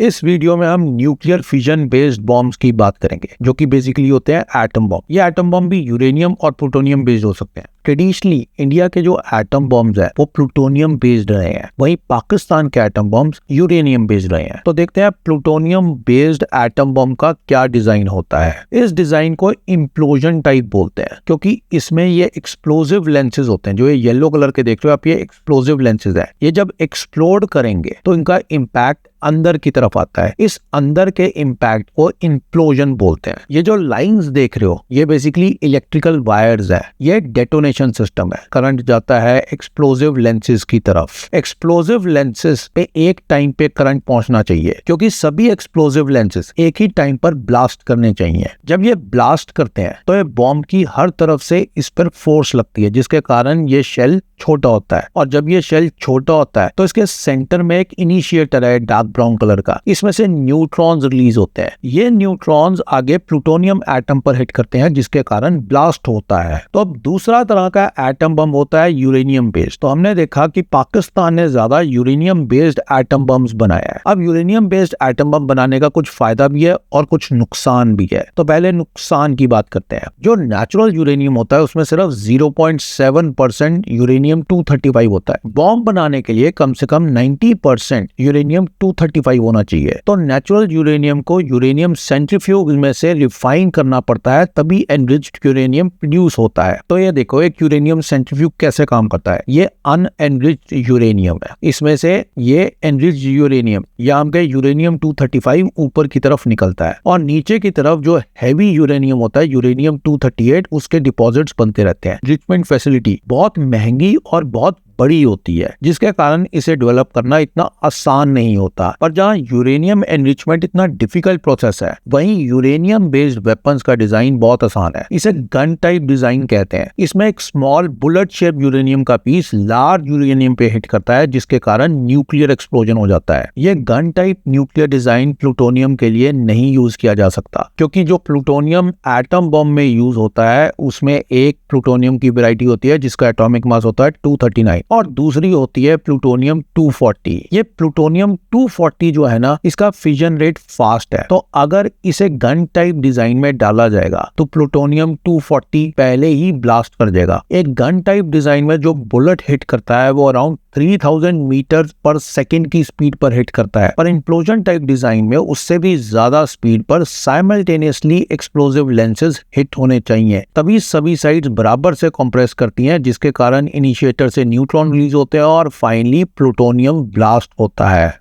इस वीडियो में हम न्यूक्लियर फिजन बेस्ड बॉम्ब्स की बात करेंगे, जो कि बेसिकली होते हैं एटम बॉम्ब। ये एटम बॉम्ब भी यूरेनियम और प्लूटोनियम बेस्ड हो सकते हैं। ट्रेडिशनली इंडिया के जो एटम बॉम्ब्स है वो प्लूटोनियम बेस्ड रहे हैं, वहीं पाकिस्तान के एटम बॉम्ब्स यूरेनियम बेस्ड रहे हैं। तो देखते हैं प्लूटोनियम बेस्ड एटम बॉम्ब का क्या डिजाइन होता है। इस डिजाइन को इम्प्लोजन टाइप बोलते हैं, क्योंकि इसमें ये एक्सप्लोजिव लेंसेज होते हैं। जो ये येलो कलर के देख रहे हो आप, ये एक्सप्लोजिव लेंसेज है। ये जब एक्सप्लोड करेंगे तो इनका इम्पैक्ट अंदर की तरफ आता है। इस अंदर के इम्पैक्ट को इम्प्लोजन बोलते हैं। ये जो लाइंस देख रहे हो ये बेसिकली इलेक्ट्रिकल वायर्स है। ये डेटोनेशन सिस्टम है। करंट जाता है एक्सप्लोजिव लेंसेज की तरफ। एक्सप्लोजिव लेंसेज पे एक टाइम पे करंट पहुंचना चाहिए, क्योंकि सभी एक्सप्लोजिव लेंसेज एक ही टाइम पर ब्लास्ट करने चाहिए। जब ये ब्लास्ट करते हैं तो ये बॉम्ब की हर तरफ से इस पर फोर्स लगती है, जिसके कारण ये शेल छोटा होता है। और जब ये शेल छोटा होता है तो इसके सेंटर में एक इनिशिएटर है डार्क ब्राउन कलर का। इसमें से न्यूट्रॉन्स रिलीज होते हैं। ये न्यूट्रॉन्स आगे प्लूटोनियम एटम पर हिट करते हैं, जिसके कारण ब्लास्ट होता है। तो अब दूसरा तरह का एटम बम होता है यूरेनियम बेस्ड। तो हमने देखा कि पाकिस्तान ने ज्यादा यूरेनियम बेस्ड एटम बम्स बनाया है। अब यूरेनियम बेस्ड एटम बम बनाने का कुछ फायदा भी है और कुछ नुकसान भी है। तो पहले नुकसान की बात करते हैं। जो नेचुरल यूरेनियम होता है उसमें सिर्फ 0.7% यूरेनियम 235 होता है। बॉम्ब बनाने के लिए कम से कम 90% यूरेनियम 235 होना चाहिए। तो नेचुरल यूरेनियम को यूरेनियम सेंट्रीफ्यूज में से रिफाइन करना पड़ता है, तभी एनरिच्ड यूरेनियम प्रोड्यूस होता है। तो ये देखो एक यूरेनियम सेंट्रीफ्यूज कैसे काम करता है। ये अनएनरिच्ड यूरेनियम है। इसमें से ये एनरिच्ड यूरेनियम यहाँ पे यूरेनियम 235 ऊपर की तरफ निकलता है, और नीचे की तरफ जो हैवी यूरेनियम होता है यूरेनियम 238, उसके डिपॉजिट्स बनते रहते हैं। एनरिचमेंट फैसिलिटी बहुत महंगी और बहुत बड़ी होती है, जिसके कारण इसे डेवलप करना इतना आसान नहीं होता। पर जहाँ यूरेनियम एनरिचमेंट इतना डिफिकल्ट प्रोसेस है, वहीं यूरेनियम बेस्ड वेपन्स का डिजाइन बहुत आसान है। इसे गन टाइप डिजाइन कहते हैं। इसमें एक स्मॉल बुलेट शेप यूरेनियम का पीस लार्ज यूरेनियम पे हिट करता है, जिसके कारण न्यूक्लियर एक्सप्लोजन हो जाता है। ये gun type nuclear design plutonium के लिए नहीं यूज किया जा सकता, क्योंकि जो प्लूटोनियम एटम बम में यूज होता है उसमें एक प्लूटोनियम की वैरायटी होती है जिसका एटॉमिक मास होता है 239, और दूसरी होती है प्लूटोनियम 240। ये प्लूटोनियम 240 जो है ना, इसका फिजन रेट फास्ट है। तो अगर इसे गन टाइप डिजाइन में डाला जाएगा तो प्लूटोनियम 240 पहले ही ब्लास्ट कर देगा। एक गन टाइप डिजाइन में जो बुलेट हिट करता है वो अराउंड 3000 मीटर पर सेकेंड की स्पीड पर हिट करता है, पर इम्प्लोजन टाइप डिजाइन में उससे भी ज्यादा स्पीड पर साइमल्टेनियसली एक्सप्लोजिव लेंसेज हिट होने चाहिए, तभी सभी साइड्स बराबर से कंप्रेस करती हैं, जिसके कारण इनिशिएटर से न्यूट्रॉन रिलीज होते हैं और फाइनली प्लूटोनियम ब्लास्ट होता है।